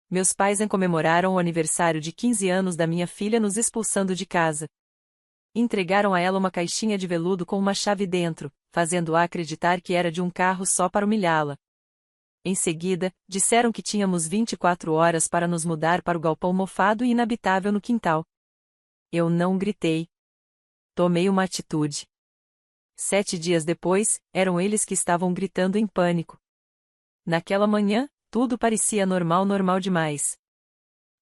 Meus pais comemoraram o aniversário de 15 anos da minha filha nos expulsando de casa. Entregaram a ela uma caixinha de veludo com uma chave dentro, fazendo-a acreditar que era de um carro só para humilhá-la. Em seguida, disseram que tínhamos 24 horas para nos mudar para o galpão mofado e inabitável no quintal. Eu não gritei. Tomei uma atitude. 7 dias depois, eram eles que estavam gritando em pânico. Naquela manhã, tudo parecia normal demais.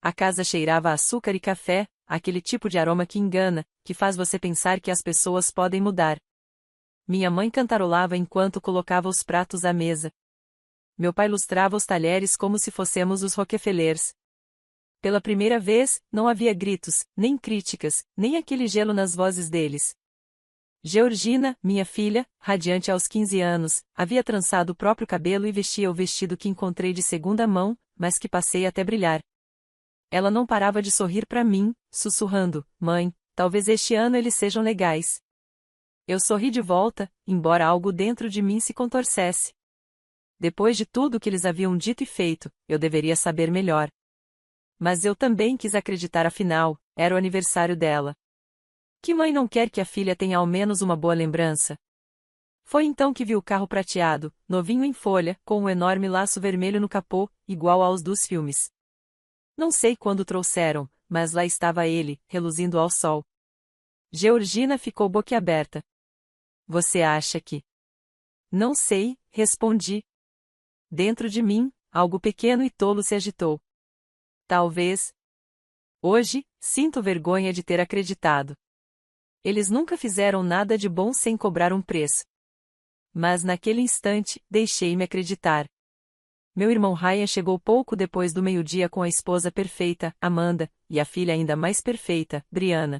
A casa cheirava a açúcar e café, aquele tipo de aroma que engana, que faz você pensar que as pessoas podem mudar. Minha mãe cantarolava enquanto colocava os pratos à mesa. Meu pai lustrava os talheres como se fossemos os Rockefellers. Pela primeira vez, não havia gritos, nem críticas, nem aquele gelo nas vozes deles. Georgina, minha filha, radiante aos 15 anos, havia trançado o próprio cabelo e vestia o vestido que encontrei de segunda mão, mas que passei até brilhar. Ela não parava de sorrir para mim, sussurrando: "Mãe, talvez este ano eles sejam legais." Eu sorri de volta, embora algo dentro de mim se contorcesse. Depois de tudo que eles haviam dito e feito, eu deveria saber melhor. Mas eu também quis acreditar, afinal, era o aniversário dela. Que mãe não quer que a filha tenha ao menos uma boa lembrança? Foi então que vi o carro prateado, novinho em folha, com um enorme laço vermelho no capô, igual aos dos filmes. Não sei quando trouxeram, mas lá estava ele, reluzindo ao sol. Georgina ficou boquiaberta. Você acha que... Não sei, respondi. Dentro de mim, algo pequeno e tolo se agitou. Talvez. Hoje, sinto vergonha de ter acreditado. Eles nunca fizeram nada de bom sem cobrar um preço. Mas naquele instante, deixei-me acreditar. Meu irmão Ryan chegou pouco depois do meio-dia com a esposa perfeita, Amanda, e a filha ainda mais perfeita, Brianna.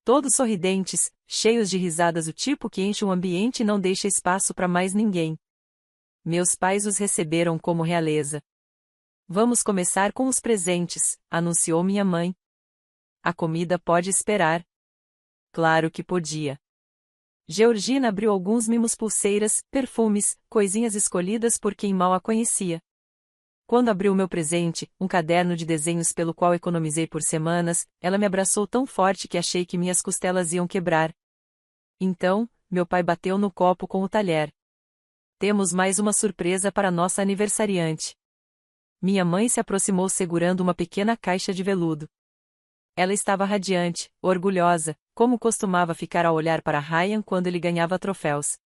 Todos sorridentes, cheios de risadas, o tipo que enche um ambiente e não deixa espaço para mais ninguém. Meus pais os receberam como realeza. Vamos começar com os presentes, anunciou minha mãe. A comida pode esperar. Claro que podia. Georgina abriu alguns mimos, pulseiras, perfumes, coisinhas escolhidas por quem mal a conhecia. Quando abriu meu presente, um caderno de desenhos pelo qual economizei por semanas, ela me abraçou tão forte que achei que minhas costelas iam quebrar. Então, meu pai bateu no copo com o talher. Temos mais uma surpresa para nossa aniversariante. Minha mãe se aproximou segurando uma pequena caixa de veludo. Ela estava radiante, orgulhosa, como costumava ficar ao olhar para Ryan quando ele ganhava troféus.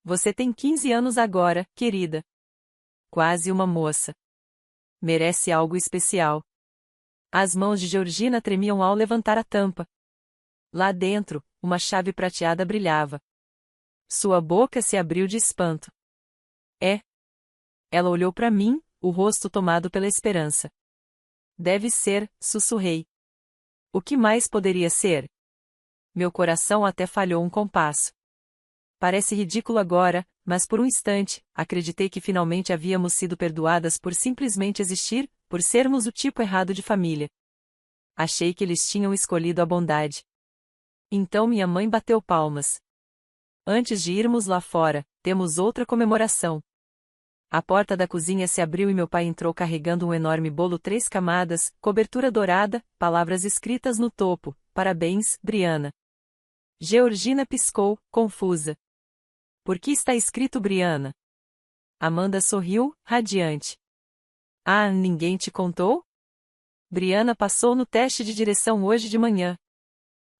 Você tem 15 anos agora, querida. Quase uma moça. Merece algo especial. As mãos de Georgina tremiam ao levantar a tampa. Lá dentro, uma chave prateada brilhava. Sua boca se abriu de espanto. É. Ela olhou para mim, o rosto tomado pela esperança. Deve ser, sussurrei. O que mais poderia ser? Meu coração até falhou um compasso. Parece ridículo agora, mas por um instante, acreditei que finalmente havíamos sido perdoadas por simplesmente existir, por sermos o tipo errado de família. Achei que eles tinham escolhido a bondade. Então minha mãe bateu palmas. Antes de irmos lá fora, temos outra comemoração. A porta da cozinha se abriu e meu pai entrou carregando um enorme bolo 3 camadas, cobertura dourada, palavras escritas no topo: "Parabéns, Brianna." Georgina piscou, confusa. Por que está escrito Brianna? Amanda sorriu, radiante. Ah, ninguém te contou? Brianna passou no teste de direção hoje de manhã.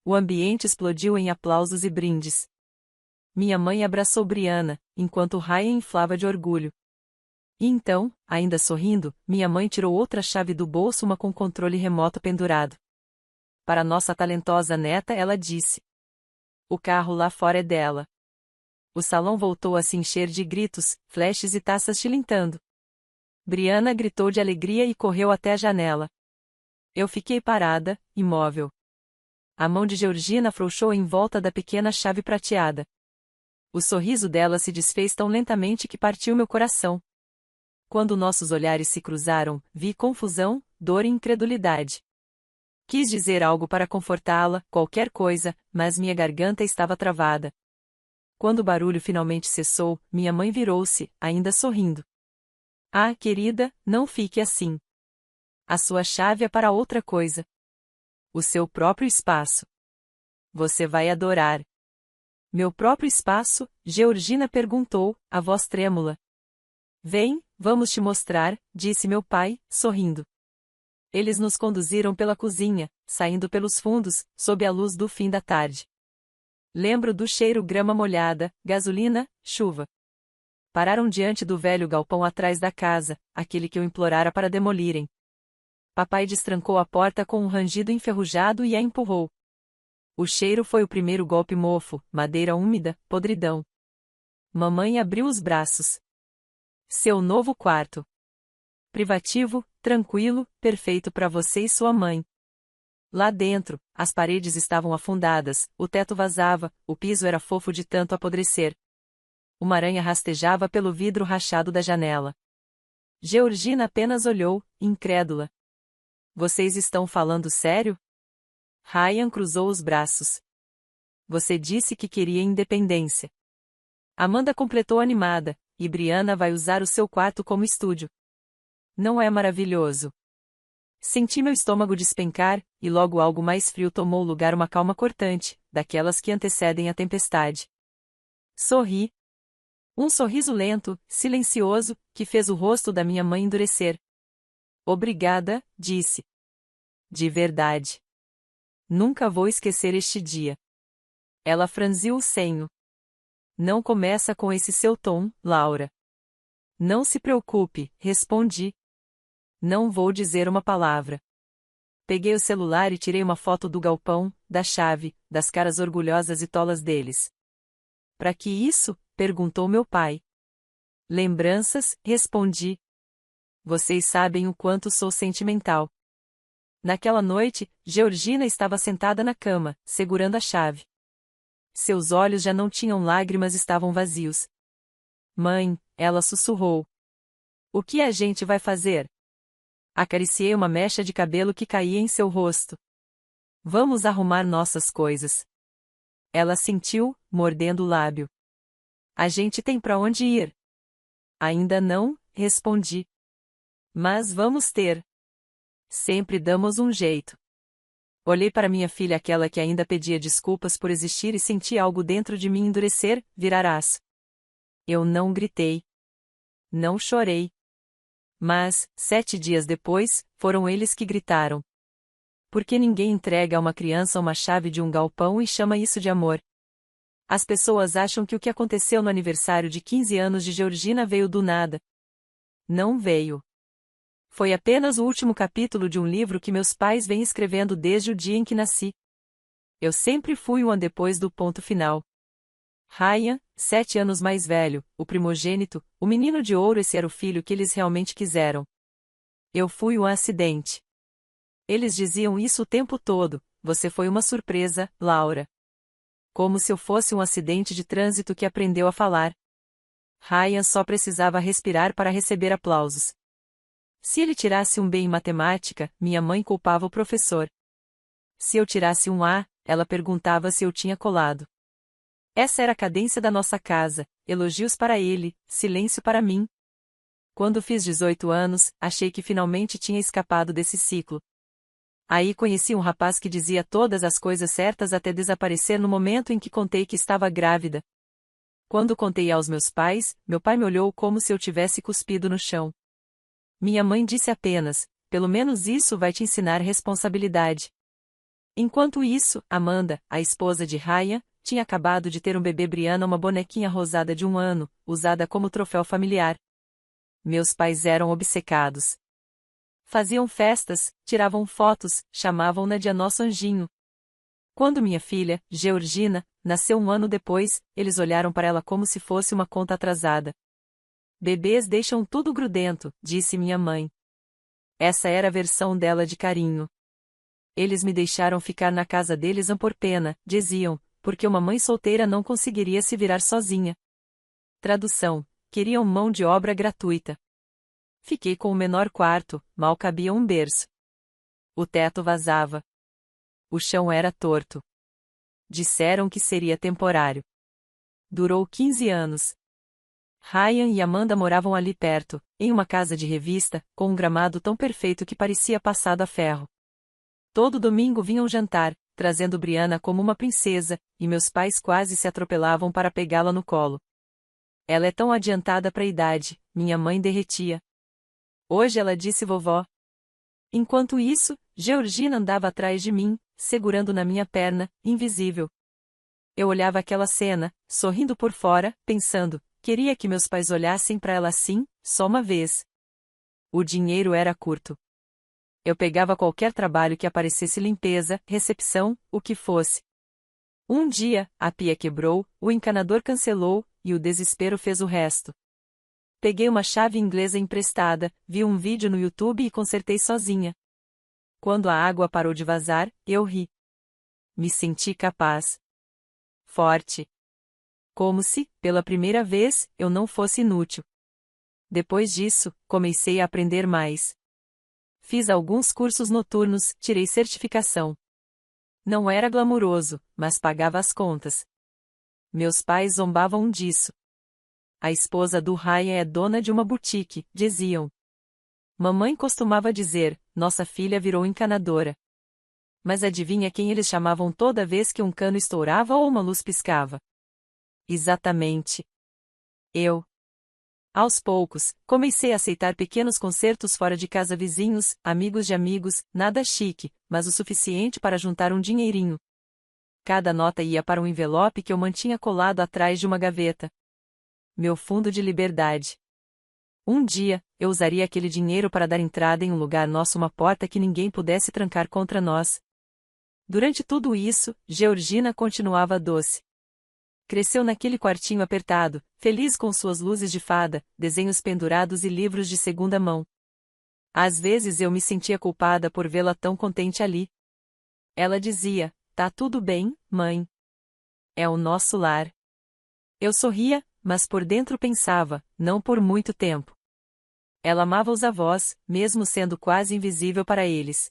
O ambiente explodiu em aplausos e brindes. Minha mãe abraçou Brianna, enquanto Ryan inflava de orgulho. E então, ainda sorrindo, minha mãe tirou outra chave do bolso, uma com controle remoto pendurado. Para nossa talentosa neta, ela disse. O carro lá fora é dela. O salão voltou a se encher de gritos, flashes e taças tilintando. Brianna gritou de alegria e correu até a janela. Eu fiquei parada, imóvel. A mão de Georgina afrouxou em volta da pequena chave prateada. O sorriso dela se desfez tão lentamente que partiu meu coração. Quando nossos olhares se cruzaram, vi confusão, dor e incredulidade. Quis dizer algo para confortá-la, qualquer coisa, mas minha garganta estava travada. Quando o barulho finalmente cessou, minha mãe virou-se, ainda sorrindo. Ah, querida, não fique assim. A sua chave é para outra coisa. O seu próprio espaço. Você vai adorar. Meu próprio espaço? Georgina perguntou, a voz trêmula. Vem, vamos te mostrar, disse meu pai, sorrindo. Eles nos conduziram pela cozinha, saindo pelos fundos, sob a luz do fim da tarde. Lembro do cheiro grama molhada, gasolina, chuva. Pararam diante do velho galpão atrás da casa, aquele que eu implorara para demolirem. Papai destrancou a porta com um rangido enferrujado e a empurrou. O cheiro foi o primeiro golpe mofo, madeira úmida, podridão. Mamãe abriu os braços. Seu novo quarto. Privativo, tranquilo, perfeito para você e sua mãe. Lá dentro, as paredes estavam afundadas, o teto vazava, o piso era fofo de tanto apodrecer. Uma aranha rastejava pelo vidro rachado da janela. Georgina apenas olhou, incrédula. Vocês estão falando sério? Ryan cruzou os braços. Você disse que queria independência. Amanda completou animada, e Brianna vai usar o seu quarto como estúdio. Não é maravilhoso? Senti meu estômago despencar, e logo algo mais frio tomou lugar, uma calma cortante, daquelas que antecedem a tempestade. Sorri. Um sorriso lento, silencioso, que fez o rosto da minha mãe endurecer. Obrigada, disse. De verdade. Nunca vou esquecer este dia. Ela franziu o senho. Não começa com esse seu tom, Laura. Não se preocupe, respondi. Não vou dizer uma palavra. Peguei o celular e tirei uma foto do galpão, da chave, das caras orgulhosas e tolas deles. Para que isso? Perguntou meu pai. Lembranças, respondi. Vocês sabem o quanto sou sentimental. Naquela noite, Georgina estava sentada na cama, segurando a chave. Seus olhos já não tinham lágrimas, estavam vazios. Mãe, ela sussurrou. O que a gente vai fazer? Acariciei uma mecha de cabelo que caía em seu rosto. Vamos arrumar nossas coisas. Ela assentiu, mordendo o lábio. A gente tem para onde ir? Ainda não, respondi. Mas vamos ter. Sempre damos um jeito. Olhei para minha filha, aquela que ainda pedia desculpas por existir, e senti algo dentro de mim endurecer, virar aço. Eu não gritei. Não chorei. Mas, 7 dias depois, foram eles que gritaram. Porque ninguém entrega a uma criança uma chave de um galpão e chama isso de amor. As pessoas acham que o que aconteceu no aniversário de 15 anos de Georgina veio do nada. Não veio. Foi apenas o último capítulo de um livro que meus pais vêm escrevendo desde o dia em que nasci. Eu sempre fui um ano depois do ponto final. Ryan, 7 anos mais velho, o primogênito, o menino de ouro, esse era o filho que eles realmente quiseram. Eu fui um acidente. Eles diziam isso o tempo todo, você foi uma surpresa, Laura. Como se eu fosse um acidente de trânsito que aprendeu a falar. Ryan só precisava respirar para receber aplausos. Se ele tirasse um B em matemática, minha mãe culpava o professor. Se eu tirasse um A, ela perguntava se eu tinha colado. Essa era a cadência da nossa casa, elogios para ele, silêncio para mim. Quando fiz 18 anos, achei que finalmente tinha escapado desse ciclo. Aí conheci um rapaz que dizia todas as coisas certas até desaparecer no momento em que contei que estava grávida. Quando contei aos meus pais, meu pai me olhou como se eu tivesse cuspido no chão. Minha mãe disse apenas, pelo menos isso vai te ensinar responsabilidade. Enquanto isso, Amanda, a esposa de Ryan, tinha acabado de ter um bebê. Brianna, uma bonequinha rosada de 1 ano, usada como troféu familiar. Meus pais eram obcecados. Faziam festas, tiravam fotos, chamavam-na de nosso anjinho. Quando minha filha, Georgina, nasceu 1 ano depois, eles olharam para ela como se fosse uma conta atrasada. Bebês deixam tudo grudento, disse minha mãe. Essa era a versão dela de carinho. Eles me deixaram ficar na casa deles por pena, diziam, porque uma mãe solteira não conseguiria se virar sozinha. Tradução: queriam mão de obra gratuita. Fiquei com o menor quarto, mal cabia um berço. O teto vazava. O chão era torto. Disseram que seria temporário. Durou 15 anos. Ryan e Amanda moravam ali perto, em uma casa de revista, com um gramado tão perfeito que parecia passado a ferro. Todo domingo vinham jantar, trazendo Brianna como uma princesa, e meus pais quase se atropelavam para pegá-la no colo. Ela é tão adiantada para a idade, minha mãe derretia. Hoje ela disse vovó. Enquanto isso, Georgina andava atrás de mim, segurando na minha perna, invisível. Eu olhava aquela cena, sorrindo por fora, pensando, queria que meus pais olhassem para ela assim, só uma vez. O dinheiro era curto. Eu pegava qualquer trabalho que aparecesse, limpeza, recepção, o que fosse. Um dia, a pia quebrou, o encanador cancelou, e o desespero fez o resto. Peguei uma chave inglesa emprestada, vi um vídeo no YouTube e consertei sozinha. Quando a água parou de vazar, eu ri. Me senti capaz. Forte. Como se, pela primeira vez, eu não fosse inútil. Depois disso, comecei a aprender mais. Fiz alguns cursos noturnos, tirei certificação. Não era glamuroso, mas pagava as contas. Meus pais zombavam disso. A esposa do Ryan é dona de uma boutique, diziam. Mamãe costumava dizer, nossa filha virou encanadora. Mas adivinha quem eles chamavam toda vez que um cano estourava ou uma luz piscava? Exatamente. Eu. Aos poucos, comecei a aceitar pequenos concertos fora de casa, vizinhos, amigos de amigos, nada chique, mas o suficiente para juntar um dinheirinho. Cada nota ia para um envelope que eu mantinha colado atrás de uma gaveta. Meu fundo de liberdade. Um dia, eu usaria aquele dinheiro para dar entrada em um lugar nosso, uma porta que ninguém pudesse trancar contra nós. Durante tudo isso, Georgina continuava doce. Cresceu naquele quartinho apertado, feliz com suas luzes de fada, desenhos pendurados e livros de segunda mão. Às vezes eu me sentia culpada por vê-la tão contente ali. Ela dizia, tá tudo bem, mãe. É o nosso lar. Eu sorria, mas por dentro pensava, não por muito tempo. Ela amava os avós, mesmo sendo quase invisível para eles.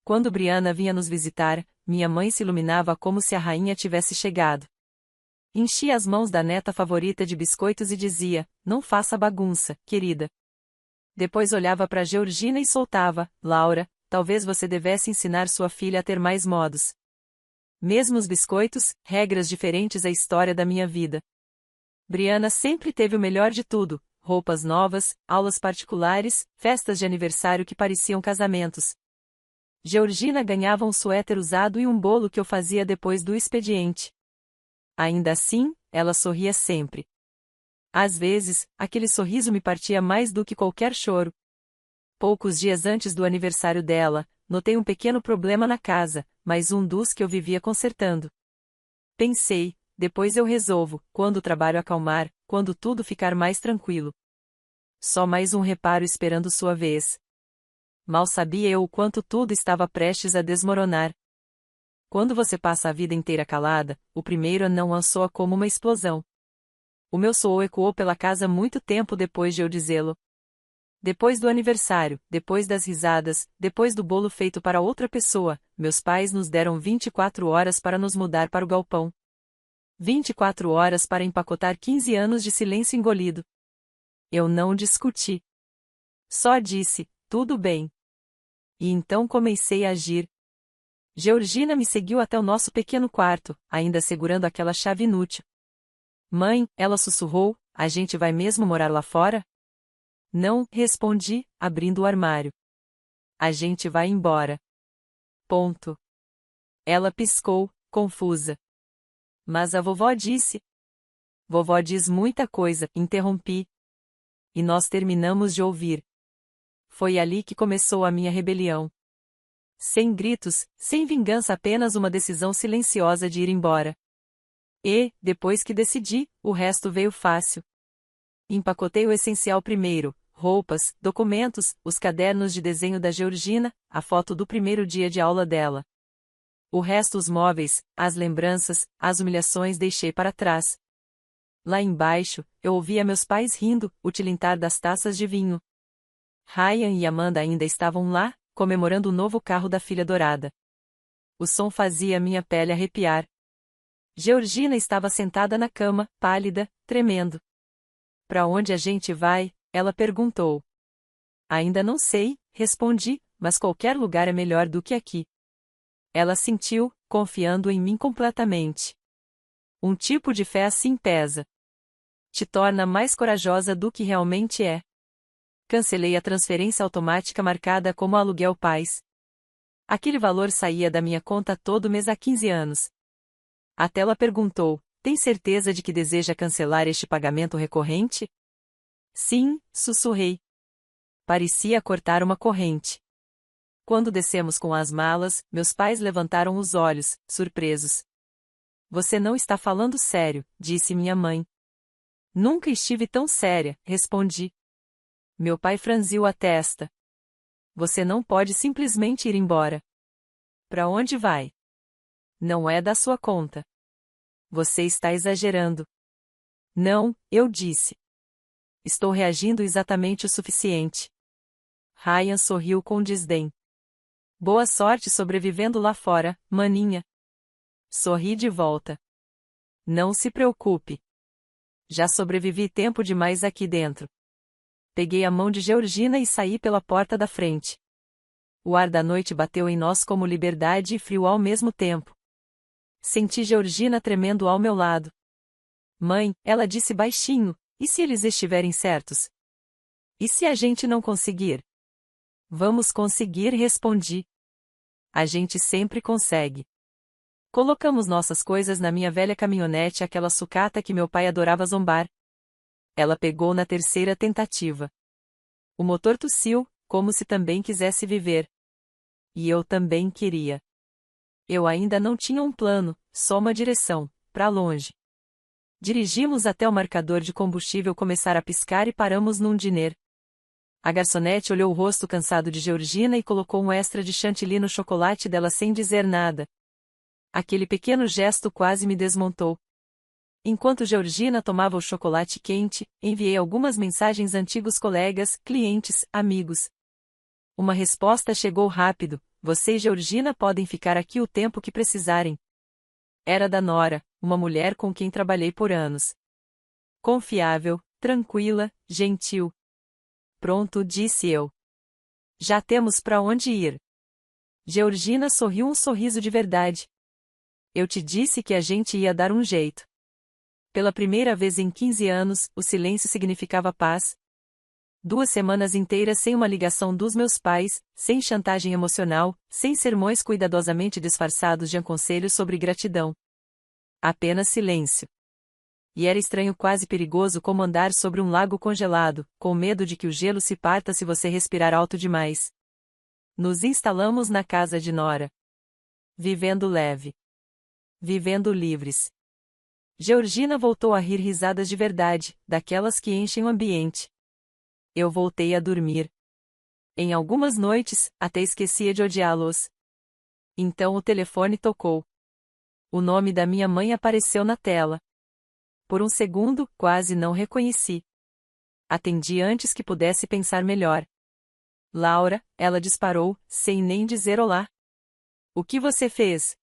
Quando Brianna vinha nos visitar, minha mãe se iluminava como se a rainha tivesse chegado. Enchia as mãos da neta favorita de biscoitos e dizia, não faça bagunça, querida. Depois olhava para Georgina e soltava, Laura, talvez você devesse ensinar sua filha a ter mais modos. Mesmo os biscoitos, regras diferentes, a história da minha vida. Brianna sempre teve o melhor de tudo, roupas novas, aulas particulares, festas de aniversário que pareciam casamentos. Georgina ganhava um suéter usado e um bolo que eu fazia depois do expediente. Ainda assim, ela sorria sempre. Às vezes, aquele sorriso me partia mais do que qualquer choro. Poucos dias antes do aniversário dela, notei um pequeno problema na casa, mas um dos que eu vivia consertando. Pensei, depois eu resolvo, quando o trabalho acalmar, quando tudo ficar mais tranquilo. Só mais um reparo esperando sua vez. Mal sabia eu o quanto tudo estava prestes a desmoronar. Quando você passa a vida inteira calada, o primeiro não soa como uma explosão. O meu soou ecoou pela casa muito tempo depois de eu dizê-lo. Depois do aniversário, depois das risadas, depois do bolo feito para outra pessoa, meus pais nos deram 24 horas para nos mudar para o galpão. 24 horas para empacotar 15 anos de silêncio engolido. Eu não discuti. Só disse, tudo bem. E então comecei a agir. Georgina me seguiu até o nosso pequeno quarto, ainda segurando aquela chave inútil. Mãe, ela sussurrou, a gente vai mesmo morar lá fora? Não, respondi, abrindo o armário. A gente vai embora. Ponto. Ela piscou, confusa. Mas a vovó disse. Vovó diz muita coisa, interrompi. E nós terminamos de ouvir. Foi ali que começou a minha rebelião. Sem gritos, sem vingança, apenas uma decisão silenciosa de ir embora. E, depois que decidi, o resto veio fácil. Empacotei o essencial primeiro, roupas, documentos, os cadernos de desenho da Georgina, a foto do primeiro dia de aula dela. O resto, os móveis, as lembranças, as humilhações, deixei para trás. Lá embaixo, eu ouvia meus pais rindo, o tilintar das taças de vinho. Ryan e Amanda ainda estavam lá, comemorando o novo carro da filha dourada. O som fazia minha pele arrepiar. Georgina estava sentada na cama, pálida, tremendo. Para onde a gente vai? Ela perguntou. Ainda não sei, respondi, mas qualquer lugar é melhor do que aqui. Ela assentiu, confiando em mim completamente. Um tipo de fé assim pesa. Te torna mais corajosa do que realmente é. Cancelei a transferência automática marcada como aluguel paz. Aquele valor saía da minha conta todo mês há 15 anos. A tela perguntou: tem certeza de que deseja cancelar este pagamento recorrente? Sim, sussurrei. Parecia cortar uma corrente. Quando descemos com as malas, meus pais levantaram os olhos, surpresos. Você não está falando sério, disse minha mãe. Nunca estive tão séria, respondi. Meu pai franziu a testa. Você não pode simplesmente ir embora. Para onde vai? Não é da sua conta. Você está exagerando. Não, eu disse. Estou reagindo exatamente o suficiente. Ryan sorriu com desdém. Boa sorte sobrevivendo lá fora, maninha. Sorri de volta. Não se preocupe. Já sobrevivi tempo demais aqui dentro. Peguei a mão de Georgina e saí pela porta da frente. O ar da noite bateu em nós como liberdade e frio ao mesmo tempo. Senti Georgina tremendo ao meu lado. Mãe, ela disse baixinho, e se eles estiverem certos? E se a gente não conseguir? Vamos conseguir, respondi. A gente sempre consegue. Colocamos nossas coisas na minha velha caminhonete, aquela sucata que meu pai adorava zombar. Ela pegou na terceira tentativa. O motor tossiu, como se também quisesse viver. E eu também queria. Eu ainda não tinha um plano, só uma direção, para longe. Dirigimos até o marcador de combustível começar a piscar e paramos num diner. A garçonete olhou o rosto cansado de Georgina e colocou um extra de chantilly no chocolate dela sem dizer nada. Aquele pequeno gesto quase me desmontou. Enquanto Georgina tomava o chocolate quente, enviei algumas mensagens a antigos colegas, clientes, amigos. Uma resposta chegou rápido: você e Georgina podem ficar aqui o tempo que precisarem. Era da Nora, uma mulher com quem trabalhei por anos. Confiável, tranquila, gentil. Pronto, disse eu. Já temos para onde ir. Georgina sorriu um sorriso de verdade. Eu te disse que a gente ia dar um jeito. Pela primeira vez em 15 anos, o silêncio significava paz. 2 semanas inteiras sem uma ligação dos meus pais, sem chantagem emocional, sem sermões cuidadosamente disfarçados de aconselhos sobre gratidão. Apenas silêncio. E era estranho, quase perigoso, como andar sobre um lago congelado, com medo de que o gelo se parta se você respirar alto demais. Nos instalamos na casa de Nora. Vivendo leve. Vivendo livres. Georgina voltou a rir risadas de verdade, daquelas que enchem o ambiente. Eu voltei a dormir. Em algumas noites, até esquecia de odiá-los. Então o telefone tocou. O nome da minha mãe apareceu na tela. Por um segundo, quase não reconheci. Atendi antes que pudesse pensar melhor. Laura, ela disparou, sem nem dizer olá. O que você fez?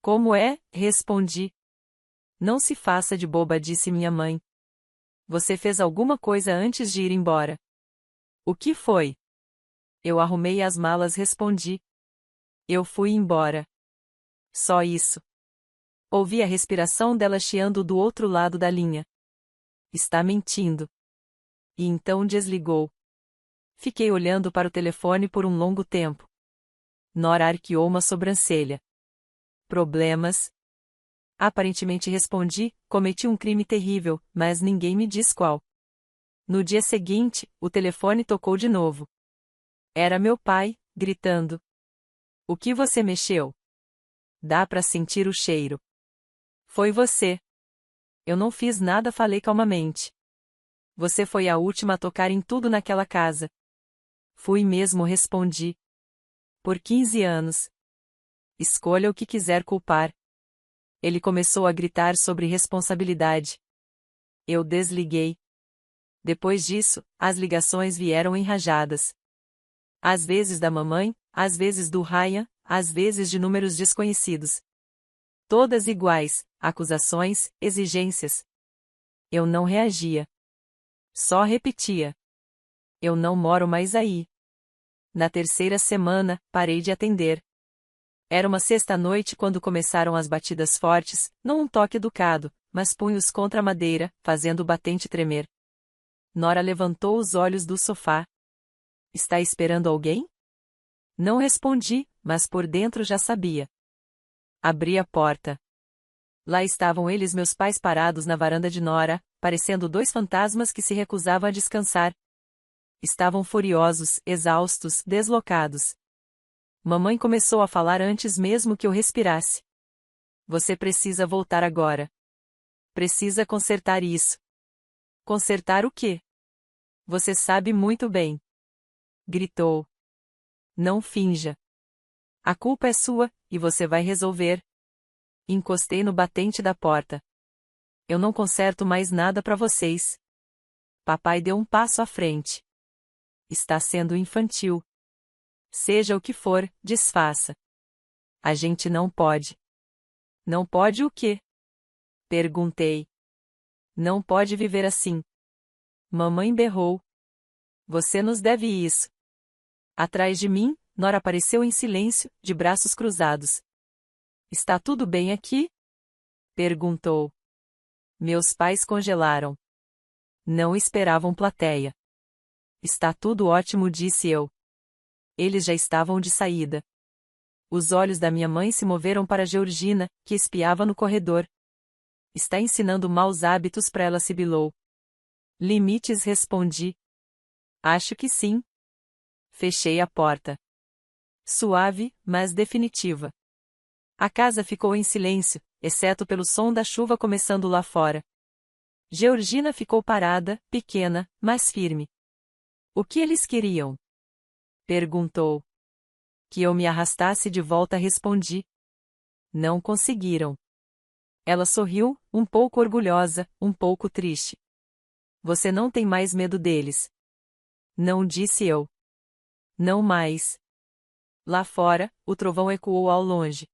Como é? Respondi. Não se faça de boba, disse minha mãe. Você fez alguma coisa antes de ir embora. O que foi? Eu arrumei as malas, respondi. Eu fui embora. Só isso. Ouvi a respiração dela chiando do outro lado da linha. Está mentindo. E então desligou. Fiquei olhando para o telefone por um longo tempo. Nora arqueou uma sobrancelha. Problemas? Aparentemente respondi, cometi um crime terrível, mas ninguém me diz qual. No dia seguinte, o telefone tocou de novo. Era meu pai, gritando. O que você mexeu? Dá para sentir o cheiro. Foi você. Eu não fiz nada, falei calmamente. Você foi a última a tocar em tudo naquela casa. Fui mesmo, respondi. Por 15 anos. Escolha o que quiser culpar. Ele começou a gritar sobre responsabilidade. Eu desliguei. Depois disso, as ligações vieram enrajadas. Às vezes da mamãe, às vezes do Ryan, às vezes de números desconhecidos. Todas iguais, acusações, exigências. Eu não reagia. Só repetia: eu não moro mais aí. Na terceira semana, parei de atender. Era uma sexta-noite quando começaram as batidas fortes, não um toque educado, mas punhos contra a madeira, fazendo o batente tremer. Nora levantou os olhos do sofá. Está esperando alguém? Não respondi, mas por dentro já sabia. Abri a porta. Lá estavam eles, meus pais, parados na varanda de Nora, parecendo dois fantasmas que se recusavam a descansar. Estavam furiosos, exaustos, deslocados. Mamãe começou a falar antes mesmo que eu respirasse. Você precisa voltar agora. Precisa consertar isso. Consertar o quê? Você sabe muito bem. Gritou. Não finja. A culpa é sua, e você vai resolver. Encostei no batente da porta. Eu não conserto mais nada para vocês. Papai deu um passo à frente. Está sendo infantil. Seja o que for, desfaça. A gente não pode. Não pode o quê? Perguntei. Não pode viver assim. Mamãe berrou. Você nos deve isso. Atrás de mim, Nora apareceu em silêncio, de braços cruzados. Está tudo bem aqui? Perguntou. Meus pais congelaram. Não esperavam plateia. Está tudo ótimo, disse eu. Eles já estavam de saída. Os olhos da minha mãe se moveram para Georgina, que espiava no corredor. Está ensinando maus hábitos para ela, sibilou. Limites, respondi. Acho que sim. Fechei a porta. Suave, mas definitiva. A casa ficou em silêncio, exceto pelo som da chuva começando lá fora. Georgina ficou parada, pequena, mas firme. O que eles queriam? Perguntou. Que eu me arrastasse de volta, respondi. Não conseguiram. Ela sorriu, um pouco orgulhosa, um pouco triste. Você não tem mais medo deles? Não, disse eu. Não mais. Lá fora, o trovão ecoou ao longe.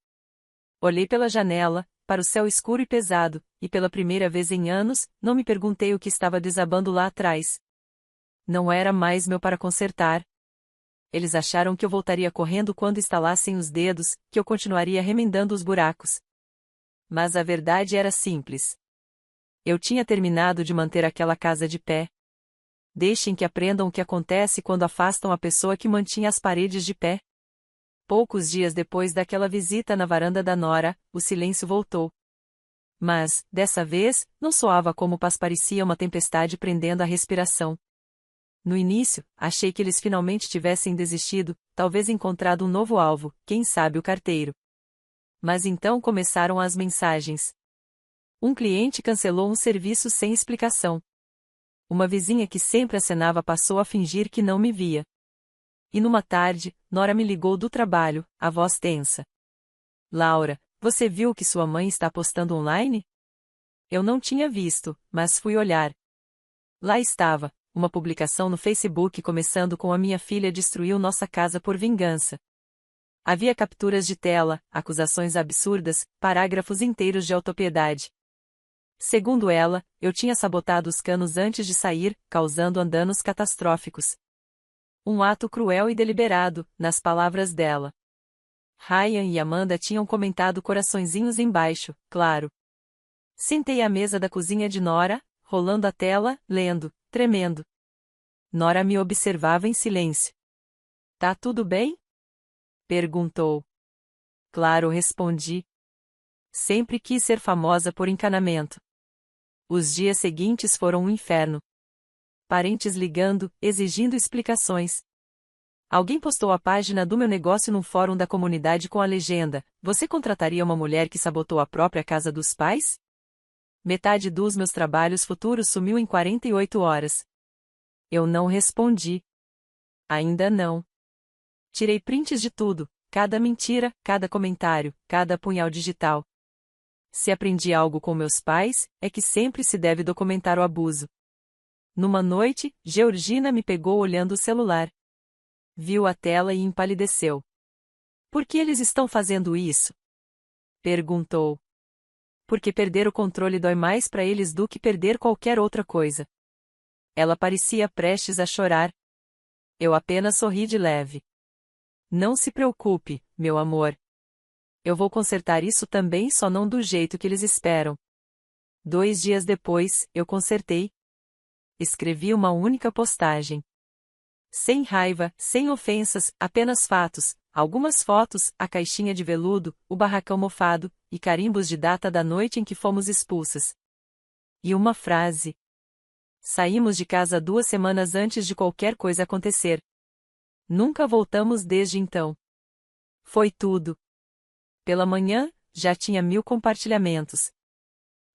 Olhei pela janela, para o céu escuro e pesado, e pela primeira vez em anos, não me perguntei o que estava desabando lá atrás. Não era mais meu para consertar. Eles acharam que eu voltaria correndo quando estalassem os dedos, que eu continuaria remendando os buracos. Mas a verdade era simples. Eu tinha terminado de manter aquela casa de pé. Deixem que aprendam o que acontece quando afastam a pessoa que mantinha as paredes de pé. Poucos dias depois daquela visita na varanda da Nora, o silêncio voltou. Mas, dessa vez, não soava como paz, parecia uma tempestade prendendo a respiração. No início, achei que eles finalmente tivessem desistido, talvez encontrado um novo alvo, quem sabe o carteiro. Mas então começaram as mensagens. Um cliente cancelou um serviço sem explicação. Uma vizinha que sempre acenava passou a fingir que não me via. E numa tarde, Nora me ligou do trabalho, a voz tensa. Laura, você viu o que sua mãe está postando online? Eu não tinha visto, mas fui olhar. Lá estava, uma publicação no Facebook começando com: a minha filha destruiu nossa casa por vingança. Havia capturas de tela, acusações absurdas, parágrafos inteiros de autopiedade. Segundo ela, eu tinha sabotado os canos antes de sair, causando danos catastróficos. Um ato cruel e deliberado, nas palavras dela. Ryan e Amanda tinham comentado coraçõezinhos embaixo, claro. Sentei à mesa da cozinha de Nora, rolando a tela, lendo, tremendo. Nora me observava em silêncio. Tá tudo bem? Perguntou. Claro, respondi. Sempre quis ser famosa por encanamento. Os dias seguintes foram um inferno. Parentes ligando, exigindo explicações. Alguém postou a página do meu negócio num fórum da comunidade com a legenda: você contrataria uma mulher que sabotou a própria casa dos pais? Metade dos meus trabalhos futuros sumiu em 48 horas. Eu não respondi. Ainda não. Tirei prints de tudo, cada mentira, cada comentário, cada punhal digital. Se aprendi algo com meus pais, é que sempre se deve documentar o abuso. Numa noite, Georgina me pegou olhando o celular. Viu a tela e empalideceu. Por que eles estão fazendo isso? Perguntou. Porque perder o controle dói mais para eles do que perder qualquer outra coisa. Ela parecia prestes a chorar. Eu apenas sorri de leve. Não se preocupe, meu amor. Eu vou consertar isso também, só não do jeito que eles esperam. 2 dias depois, eu consertei. Escrevi uma única postagem. Sem raiva, sem ofensas, apenas fatos, algumas fotos, a caixinha de veludo, o barracão mofado, e carimbos de data da noite em que fomos expulsas. E uma frase. Saímos de casa 2 semanas antes de qualquer coisa acontecer. Nunca voltamos desde então. Foi tudo. Pela manhã, já tinha 1000 compartilhamentos.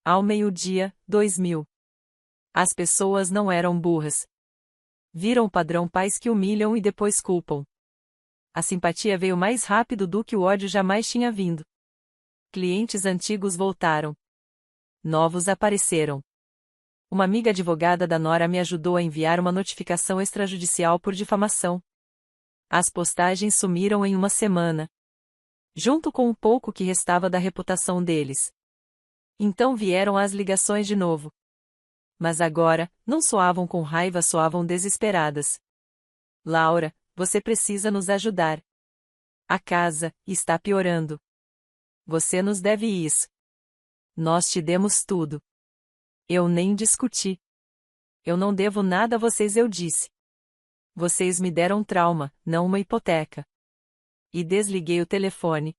Ao meio-dia, 2000. As pessoas não eram burras. Viram o padrão pais que humilham e depois culpam. A simpatia veio mais rápido do que o ódio jamais tinha vindo. Clientes antigos voltaram. Novos apareceram. Uma amiga advogada da Nora me ajudou a enviar uma notificação extrajudicial por difamação. As postagens sumiram em uma semana. Junto com o pouco que restava da reputação deles. Então vieram as ligações de novo. Mas agora, não soavam com raiva, soavam desesperadas. Laura, você precisa nos ajudar. A casa está piorando. Você nos deve isso. Nós te demos tudo. Eu nem discuti. Eu não devo nada a vocês, eu disse. Vocês me deram trauma, não uma hipoteca. E desliguei o telefone.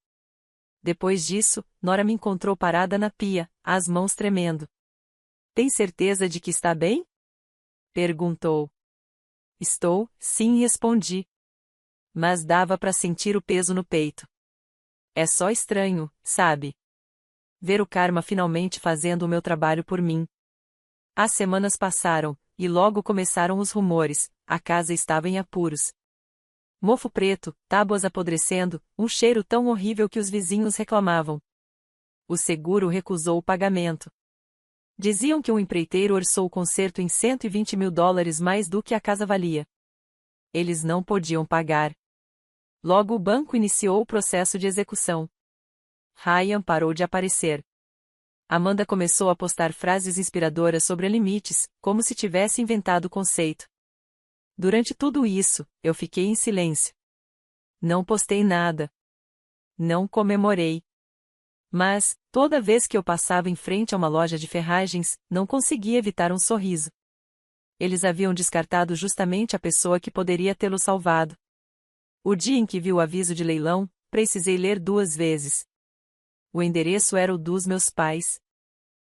Depois disso, Nora me encontrou parada na pia, as mãos tremendo. Tem certeza de que está bem? Perguntou. Estou, sim, respondi. Mas dava para sentir o peso no peito. É só estranho, sabe? Ver o karma finalmente fazendo o meu trabalho por mim. As semanas passaram, e logo começaram os rumores, a casa estava em apuros. Mofo preto, tábuas apodrecendo, um cheiro tão horrível que os vizinhos reclamavam. O seguro recusou o pagamento. Diziam que um empreiteiro orçou o conserto em $120 mil mais do que a casa valia. Eles não podiam pagar. Logo o banco iniciou o processo de execução. Ryan parou de aparecer. Amanda começou a postar frases inspiradoras sobre limites, como se tivesse inventado o conceito. Durante tudo isso, eu fiquei em silêncio. Não postei nada. Não comemorei. Mas, toda vez que eu passava em frente a uma loja de ferragens, não conseguia evitar um sorriso. Eles haviam descartado justamente a pessoa que poderia tê-lo salvado. O dia em que vi o aviso de leilão, precisei ler 2 vezes. O endereço era o dos meus pais.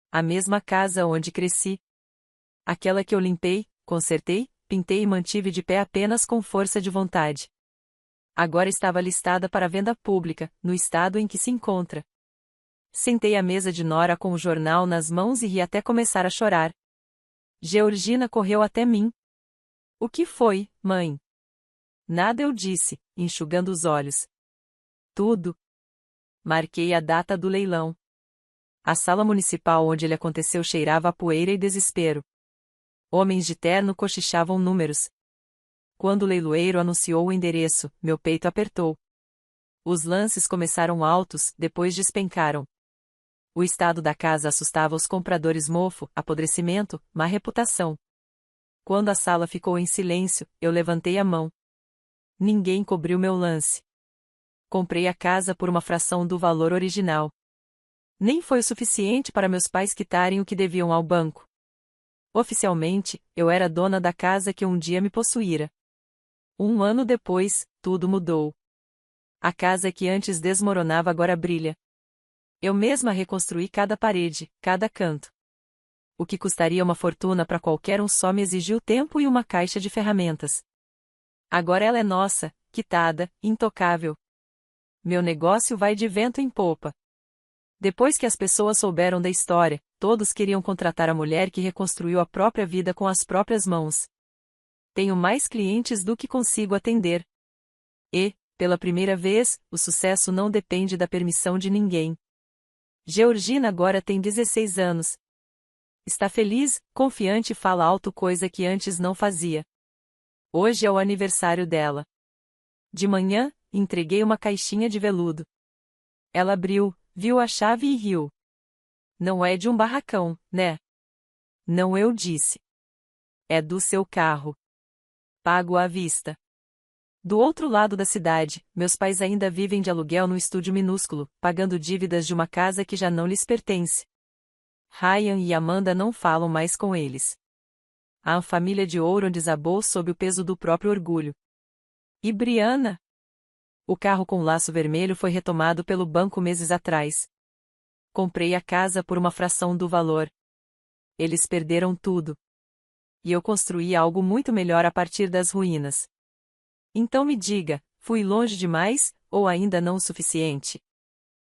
A mesma casa onde cresci. Aquela que eu limpei, consertei, pintei e mantive de pé apenas com força de vontade. Agora estava listada para venda pública, no estado em que se encontra. Sentei à mesa de Nora com o jornal nas mãos e ri até começar a chorar. Georgina correu até mim. O que foi, mãe? Nada, eu disse, enxugando os olhos. Tudo. Marquei a data do leilão. A sala municipal onde ele aconteceu cheirava a poeira e desespero. Homens de terno cochichavam números. Quando o leiloeiro anunciou o endereço, meu peito apertou. Os lances começaram altos, depois despencaram. O estado da casa assustava os compradores: mofo, apodrecimento, má reputação. Quando a sala ficou em silêncio, eu levantei a mão. Ninguém cobriu meu lance. Comprei a casa por uma fração do valor original. Nem foi o suficiente para meus pais quitarem o que deviam ao banco. Oficialmente, eu era dona da casa que um dia me possuíra. 1 ano depois, tudo mudou. A casa que antes desmoronava agora brilha. Eu mesma reconstruí cada parede, cada canto. O que custaria uma fortuna para qualquer um só me exigiu tempo e uma caixa de ferramentas. Agora ela é nossa, quitada, intocável. Meu negócio vai de vento em popa. Depois que as pessoas souberam da história, todos queriam contratar a mulher que reconstruiu a própria vida com as próprias mãos. Tenho mais clientes do que consigo atender. E, pela primeira vez, o sucesso não depende da permissão de ninguém. Georgina agora tem 16 anos. Está feliz, confiante e fala alto, coisa que antes não fazia. Hoje é o aniversário dela. De manhã, entreguei uma caixinha de veludo. Ela abriu, viu a chave e riu. Não é de um barracão, né? Não, eu disse. É do seu carro. Pago à vista. Do outro lado da cidade, meus pais ainda vivem de aluguel num estúdio minúsculo, pagando dívidas de uma casa que já não lhes pertence. Ryan e Amanda não falam mais com eles. A família de Ouron desabou sob o peso do próprio orgulho. E Brianna? O carro com laço vermelho foi retomado pelo banco meses atrás. Comprei a casa por uma fração do valor. Eles perderam tudo. E eu construí algo muito melhor a partir das ruínas. Então me diga, fui longe demais, ou ainda não o suficiente?